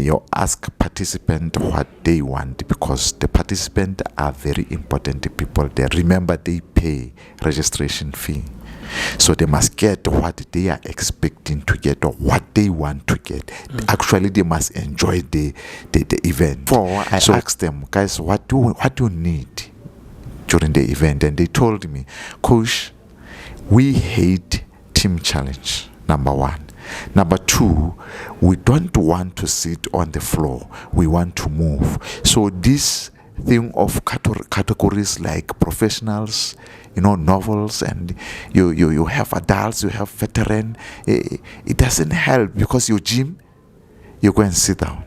you ask participant what they want, because the participants are very important people. They remember they pay registration fee, so they must get what they are expecting to get or what they want to get. Actually, they must enjoy the event. I asked them, guys, what do you need during the event? And they told me, Coach, we hate team challenge, number one. Number two, we don't want to sit on the floor. We want to move. So this thing of categories like professionals, novels, and you have adults, you have veteran, it doesn't help, because your gym, you go and sit down.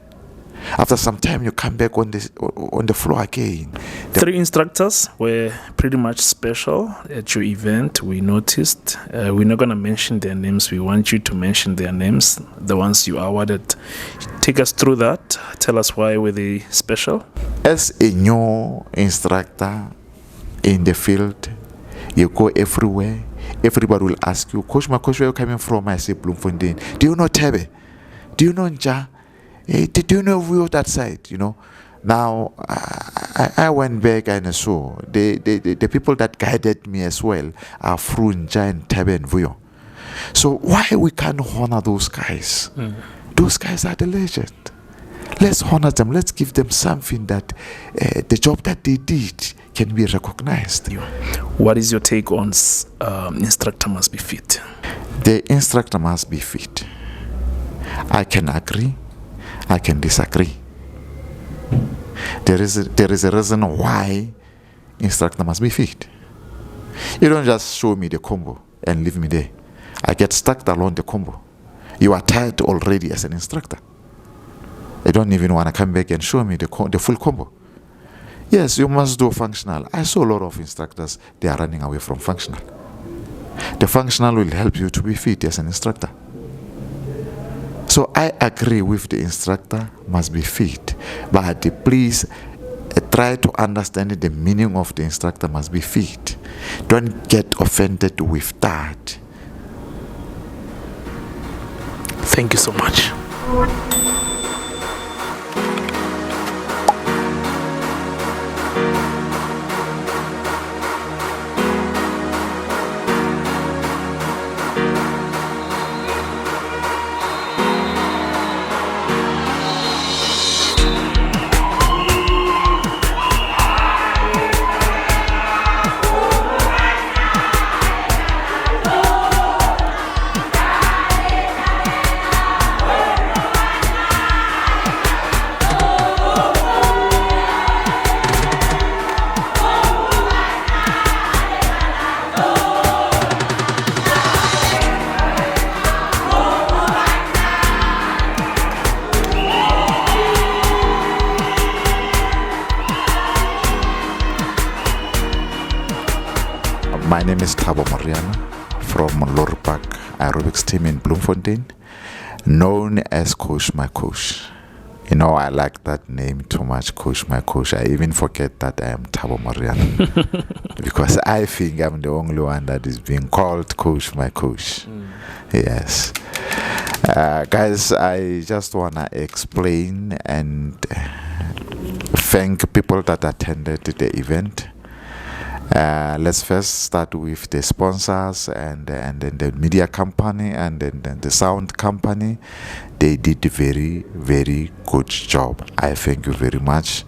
After some time, you come back on the floor again. 3 instructors were pretty much special at your event. We noticed. We're not going to mention their names. We want you to mention their names, the ones you awarded. Take us through that. Tell us why were they special. As a new instructor in the field, you go everywhere. Everybody will ask you, Coach, where are you coming from? I say, Bloemfontein. Do you know Tebe? Do you know Nja? Did you know we were that side? Now I went back and saw the people that guided me as well are Frunja and Tebe and Vuyo. So why we can't honor those guys? Those guys are the legend. Let's honor them. Let's give them something that the job that they did can be recognized. What is your take on instructor must be fit? The instructor must be fit. I can agree. I can disagree. There is a reason why instructor must be fit. You don't just show me the combo and leave me there. I get stuck along the combo. You are tired already as an instructor. I don't even want to come back and show me the full combo. Yes, you must do functional. I saw a lot of instructors, they are running away from functional. The functional will help you to be fit as an instructor. So I agree with the instructor must be fit, but please try to understand the meaning of the instructor must be fit. Don't get offended with that. Thank you so much. My name is Thabo Moriana from Lourier Park Aerobics Team in Bloemfontein, known as Coach My Coach. I like that name too much, Coach My Coach. I even forget that I am Thabo Moriana because I think I'm the only one that is being called Coach My Coach. Yes. Guys, I just want to explain and thank people that attended the event. Let's first start with the sponsors and then the media company and then the sound company. They did a very, very good job. I thank you very much.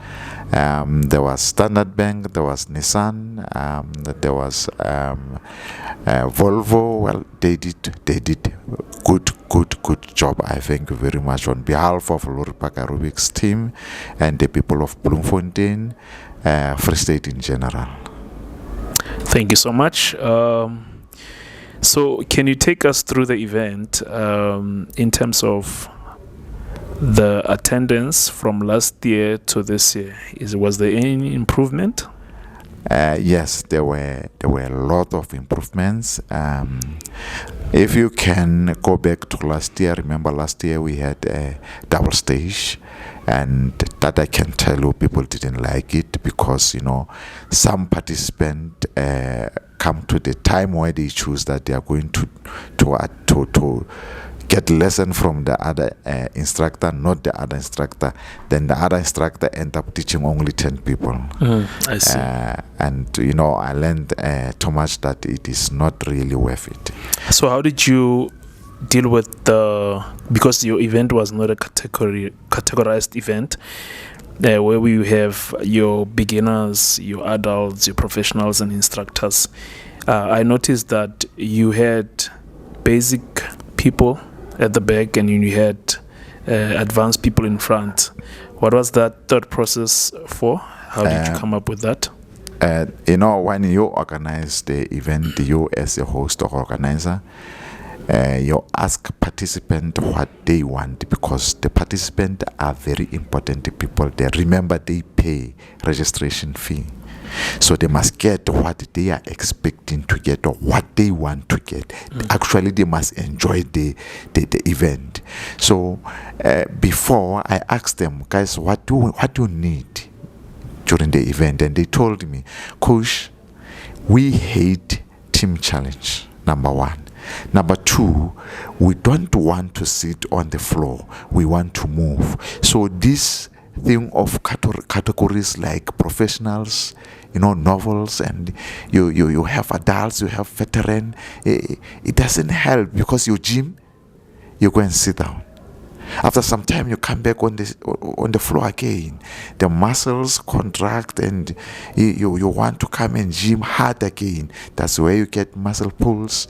There was Standard Bank, there was Nissan, there was Volvo. Well, they did good job. I thank you very much on behalf of Lourier Park Aerobics Team and the people of Bloemfontein, Free State in general. Thank you so much. So can you take us through the event in terms of the attendance from last year to this year? Was there any improvement? Yes, there were a lot of improvements. If you can go back to last year, remember last year we had a double stage, and that I can tell you people didn't like it because some participants come to the time where they choose that they are going to get lesson from the other instructor, not the other instructor. Then the other instructor end up teaching only 10 people. I see. And I learned too much that it is not really worth it. So how did you deal with because your event was not a categorized event, where you have your beginners, your adults, your professionals and instructors. I noticed that you had basic people at the back and you had advanced people in front. What was that thought process for? How did you come up with that? When you organize the event, you as a host or organizer, you ask participants what they want, because the participants are very important people. They remember they pay registration fee, so they must get what they are expecting to get or what they want to get. Actually, they must enjoy the event. So before I asked them, guys, what do you need during the event? And they told me, Coach, we hate team challenge, number one. Number two, we don't want to sit on the floor. We want to move. So this thing of categories like professionals, novels, and you have adults, you have veteran, it doesn't help, because your gym, you go and sit down. After some time, you come back on the floor again. The muscles contract, and you want to come and gym hard again. That's where you get muscle pulls,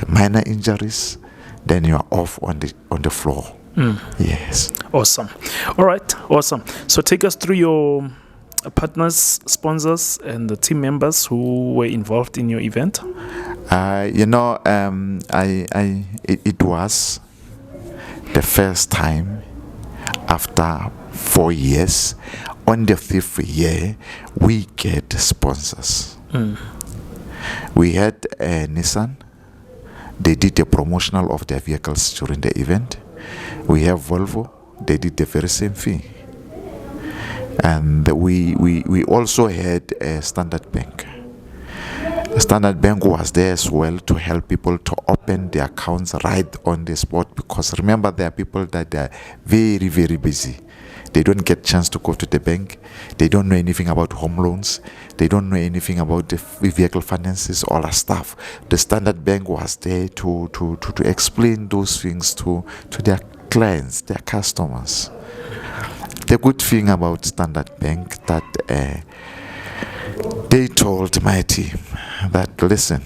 minor injuries. Then you are off on the floor. Yes. Awesome. All right. Awesome. So take us through your partners, sponsors, and the team members who were involved in your event. It was the first time after 4 years. On the 5th year, we get sponsors. We had Nissan. They did the promotional of their vehicles during the event. We have Volvo. They did the very same thing. And we also had a Standard Bank. Standard Bank was there as well to help people to open their accounts right on the spot, because remember, there are people that are very, very busy. They don't get chance to go to the bank. They don't know anything about home loans. They don't know anything about the vehicle finances, all that stuff. The Standard Bank was there to explain those things to their clients, their customers. The good thing about Standard Bank that they told my team that, listen,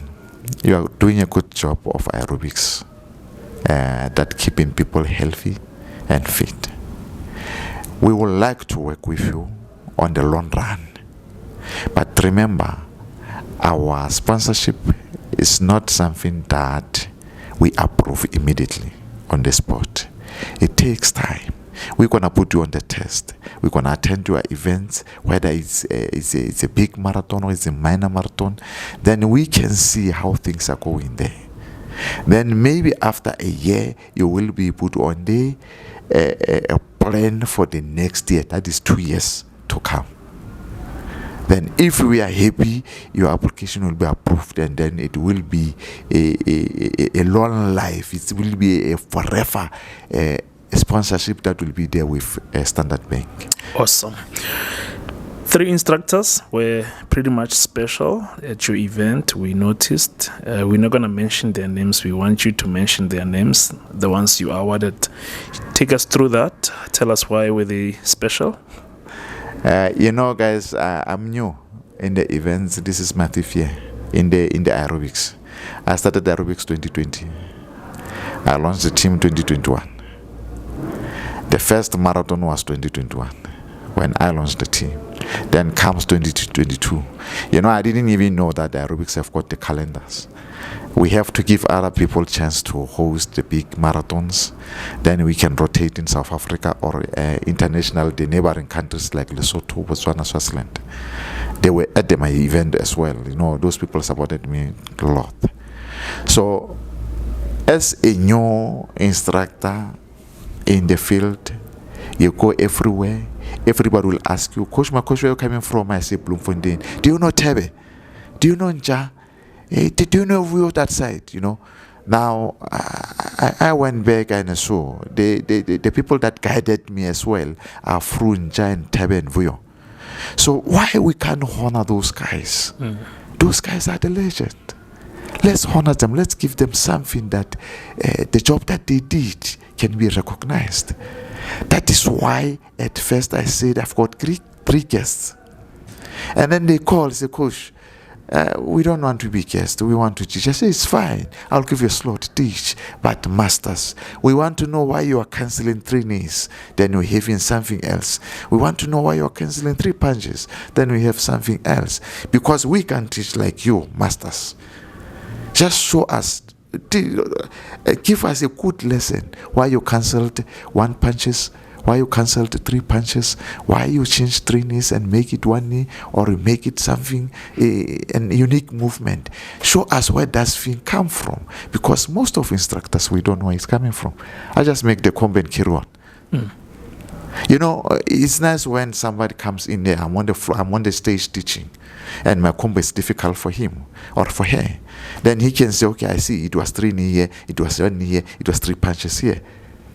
you are doing a good job of aerobics, that keeping people healthy and fit. We would like to work with you on the long run. But remember, our sponsorship is not something that we approve immediately on the spot. It takes time. We're going to put you on the test. We're going to attend your events, whether it's a big marathon or it's a minor marathon. Then we can see how things are going there. Then maybe after a year, you will be put on the a plan for the next year. That is 2 years to come. Then if we are happy, your application will be approved, and then it will be a long life. It will be a forever sponsorship that will be there with Standard Bank. Awesome. 3 instructors were pretty much special at your event. We noticed. We're not going to mention their names. We want you to mention their names, the ones you awarded. Take us through that. Tell us why were they special. Guys, I'm new in the events. This is my 5th year in the aerobics. I started aerobics 2020. I launched the team 2021. The first marathon was 2021 when I launched the team. Then comes 2022. I didn't even know that the aerobics have got the calendars. We have to give other people chance to host the big marathons. Then we can rotate in South Africa or international, the neighboring countries like Lesotho, Botswana, Swaziland. They were at my event as well. Those people supported me a lot. So, as a new instructor in the field, you go everywhere. Everybody will ask you, Coach, where are you coming from? I say, Bloemfontein. Do you know Tebe? Do you know Nja? Do you know Vuyo that side? Now, I went back and I saw the people that guided me as well are Frunja and Tebe and Vuyo. So why we can't honor those guys? Those guys are the legend. Let's honor them. Let's give them something that the job that they did can be recognized. That is why at first I said I've got three guests. And then they call, say, Coach, we don't want to be guests. We want to teach. I say, it's fine. I'll give you a slot to teach. But masters, we want to know why you are cancelling 3 knees. Then you're having something else. We want to know why you are cancelling 3 punches. Then we have something else. Because we can teach like you, masters. Just show us, give us a good lesson. Why you cancelled 1 punches, why you cancelled 3 punches, why you changed 3 knees and make it 1 knee, or make it something, a unique movement. Show us where does thing come from. Because most of instructors, we don't know where it's coming from. I just make the combo and carry on. You know, it's nice when somebody comes in there, I'm on the floor, I'm on the stage teaching, and my combo is difficult for him or for her. Then he can say, okay, I see, it was 3 knee here, it was 1 knee here, it was 3 punches here.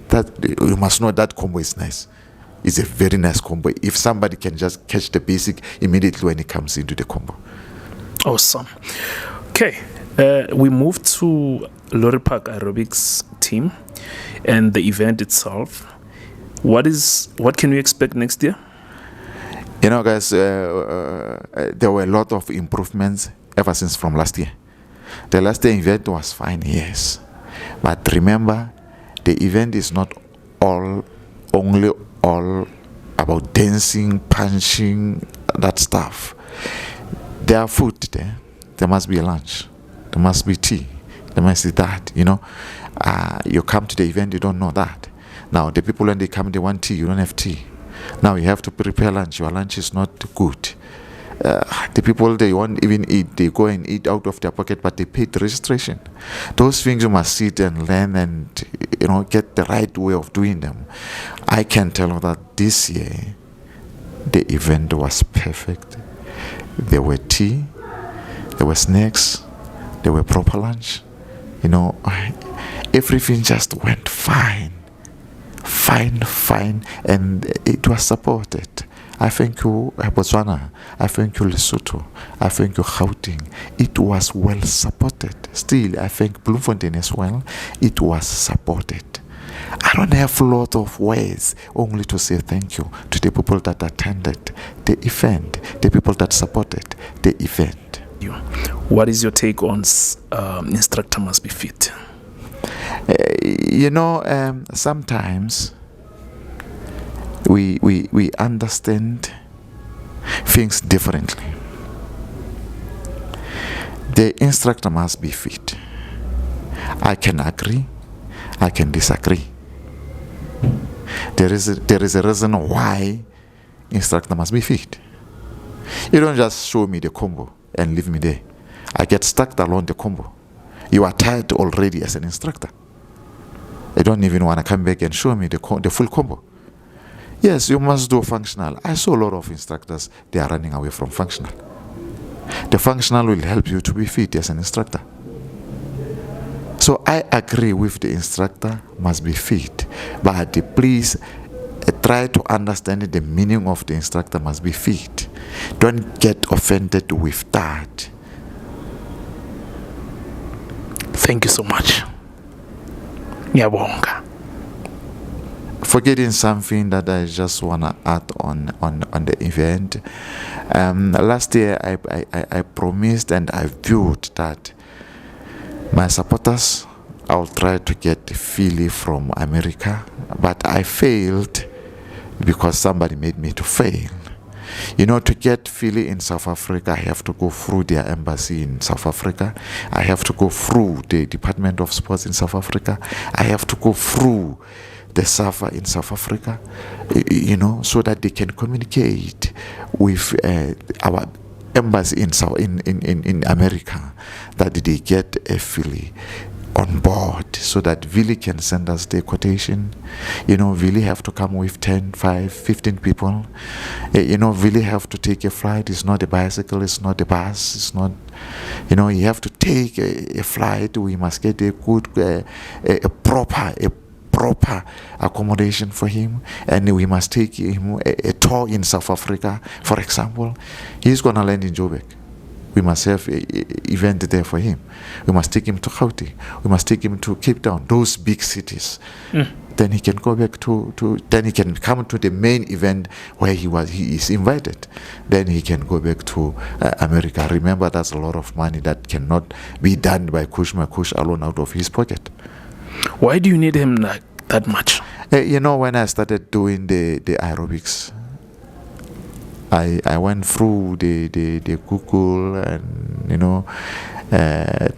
That you must know that combo is nice. It's a very nice combo. If somebody can just catch the basic immediately when it comes into the combo. Awesome. Okay, we move to Lourier Park Aerobics Team and the event itself. What can we expect next year? You know, guys, there were a lot of improvements ever since from last year. The last year event was fine, yes. But remember, the event is not only all about dancing, punching, that stuff. There are food there. There must be a lunch. There must be tea. There must be that, you know. You come to the event, you don't know that. Now, the people when they come, they want tea. You don't have tea. Now, you have to prepare lunch. Your lunch is not good. The people, they won't even eat. They go and eat out of their pocket, but they paid the registration. Those things you must sit and learn and, you know, get the right way of doing them. I can tell you that this year, the event was perfect. There were tea, there were snacks, there were proper lunch. You know, everything just went fine. Fine, and it was supported. I thank you, Botswana. I thank you, Lesotho. I thank you, Gauteng. It was well supported. Still, I thank Bloemfontein as well. It was supported. I don't have a lot of words, only to say thank you to the people that attended the event, the people that supported the event. What is your take on instructor must be fit? You know, sometimes we understand things differently. The instructor must be fit. I can agree, I can disagree. There is a reason why instructor must be fit. You don't just show me the combo and leave me there. I get stuck along the combo. You are tired already as an instructor. I don't even want to come back and show me the full combo. Yes, you must do functional. I saw a lot of instructors, they are running away from functional. The functional will help you to be fit as an instructor. So I agree with the instructor must be fit. But please try to understand the meaning of the instructor must be fit. Don't get offended with that. Thank you so much. Ngiyabonga. Forgetting something that I just want to add on the event. Last year I promised and I viewed that my supporters, I'll try to get Philly from America, but I failed because somebody made me to fail. You know, to get Philly in South Africa, I have to go through their embassy in South Africa. I have to go through the Department of Sports in South Africa. I have to go through the SAFA in South Africa, you know, so that they can communicate with our embassy in America, that they get a Philly. on board so that Willie can send us the quotation. Willie have to come with 10, 5, 15 people. Willie have to take a flight. It's not a bicycle, it's not a bus, it's not, you have to take a flight. We must get a good, a proper accommodation for him, and we must take him a tour in South Africa, for example. He's going to land in Joburg. We must have an event there for him. We must take him to Gauteng. We must take him to Cape Town, those big cities. Then he can go back then he can come to the main event where he is invited. Then he can go back to America. Remember, that's a lot of money that cannot be done by Kush alone out of his pocket. Why do you need him that much? When I started doing the aerobics, I went through the Google and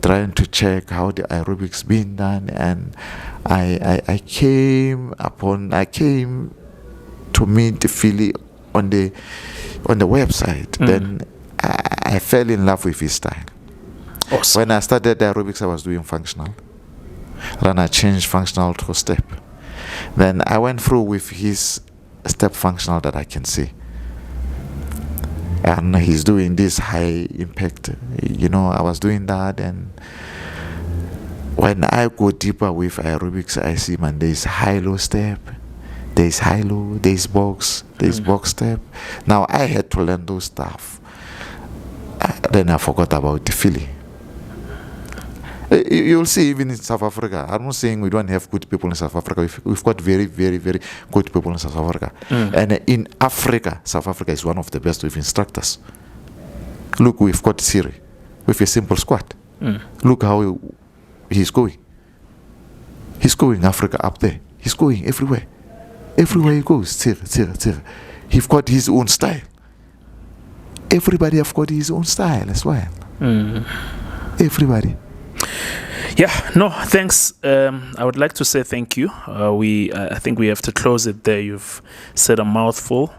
trying to check how the aerobics been done, and I came to meet Philly on the website. Then I fell in love with his style. Awesome. When I started aerobics, I was doing functional. Then I changed functional to step. Then I went through with his step functional that I can see. And he's doing this high impact. I was doing that, and when I go deeper with aerobics, I see, man, there's high-low step, there's high-low, there's box step. Now I had to learn those stuff. Then I forgot about the Philly. You'll see even in South Africa. I'm not saying we don't have good people in South Africa. We've got very, very, very good people in South Africa. And in Africa, South Africa is one of the best with instructors. Look, we've got Siri with a simple squat. Look how he's going. He's going Africa up there. He's going everywhere. Everywhere he goes, Siri. He's got his own style. Everybody have got his own style as well. Everybody. Yeah, no, thanks. I would like to say thank you. I think we have to close it there. You've said a mouthful.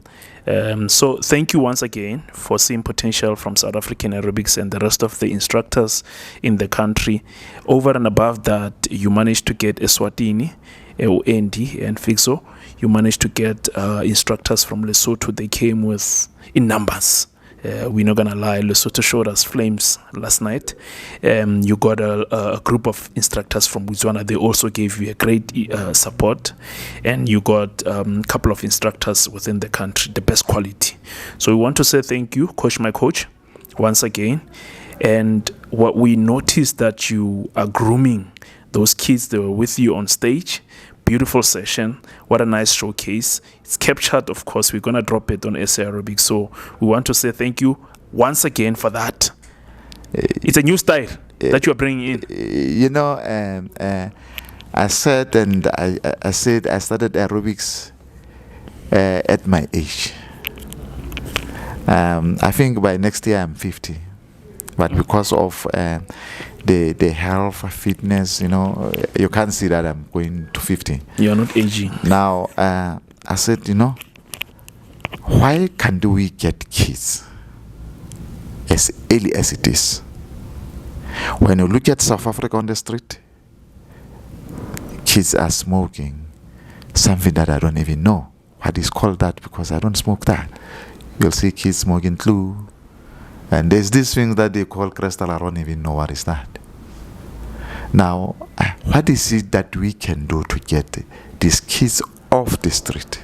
So thank you once again for seeing potential from South African aerobics and the rest of the instructors in the country. Over and above that, you managed to get Eswatini, Andy, and Fixo. You managed to get instructors from Lesotho. They came in numbers. We're not gonna lie, Lesotho showed us flames last night. You got a group of instructors from Botswana. They also gave you a great support, and you got a couple of instructors within the country, the best quality. So we want to say thank you, my coach, once again. And what we noticed that you are grooming those kids that were with you on stage. Beautiful session. What a nice showcase. It's captured, of course. We're going to drop it on SA Aerobics. So we want to say thank you once again for that. It's a new style that you're bringing in. I said I started aerobics at my age. I think by next year I'm 50. But because of the health, fitness, you can't see that I'm going to 50. You're not aging. Now, I said, why can't we get kids as early as it is? When you look at South Africa on the street, kids are smoking something that I don't even know what is called that, because I don't smoke that. You'll see kids smoking glue. And there's this thing that they call crystal. I don't even know what is that. Now, what is it that we can do to get these kids off the street?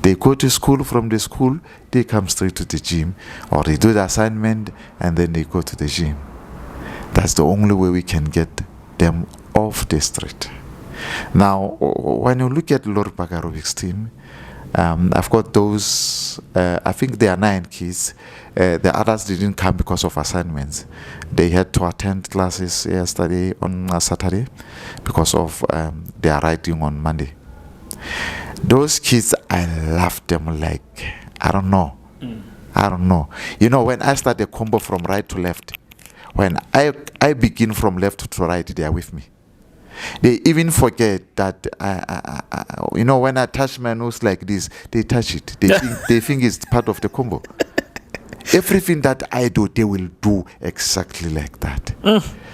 They go to school, from the school, they come straight to the gym, or they do the assignment, and then they go to the gym. That's the only way we can get them off the street. Now, when you look at Lourier Park Aerobics Team, I've got those, I think there are 9 kids. The others didn't come because of assignments. They had to attend classes yesterday on Saturday because of their writing on Monday. Those kids, I love them like, I don't know. When I start a combo from right to left, when I begin from left to right, they are with me. They even forget that, when I touch my nose like this, they touch it. They think it's part of the combo. Everything that I do, they will do exactly like that.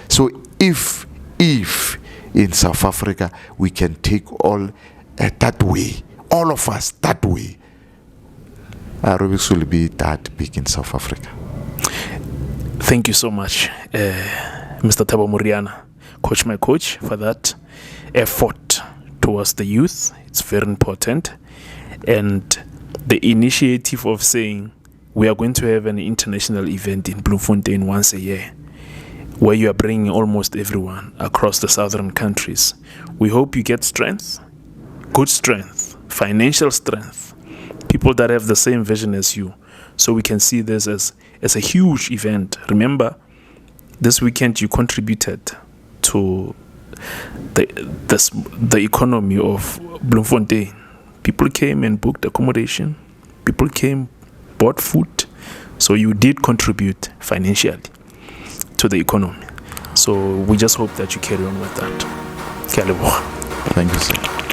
So if if in South Africa we can take all that way, all of us that way, aerobics will be that big in South Africa. Thank you so much, Mr. Thabo Moriana, Coach My Coach, for that effort towards the youth. It's very important. And the initiative of saying we are going to have an international event in Bloemfontein once a year, where you are bringing almost everyone across the southern countries. We hope you get strength, good strength, financial strength, people that have the same vision as you, so we can see this as a huge event. Remember, this weekend you contributed to the economy of Bloemfontein. People came and booked accommodation. People came, bought food. So you did contribute financially to the economy. So we just hope that you carry on with that. Thank you, sir.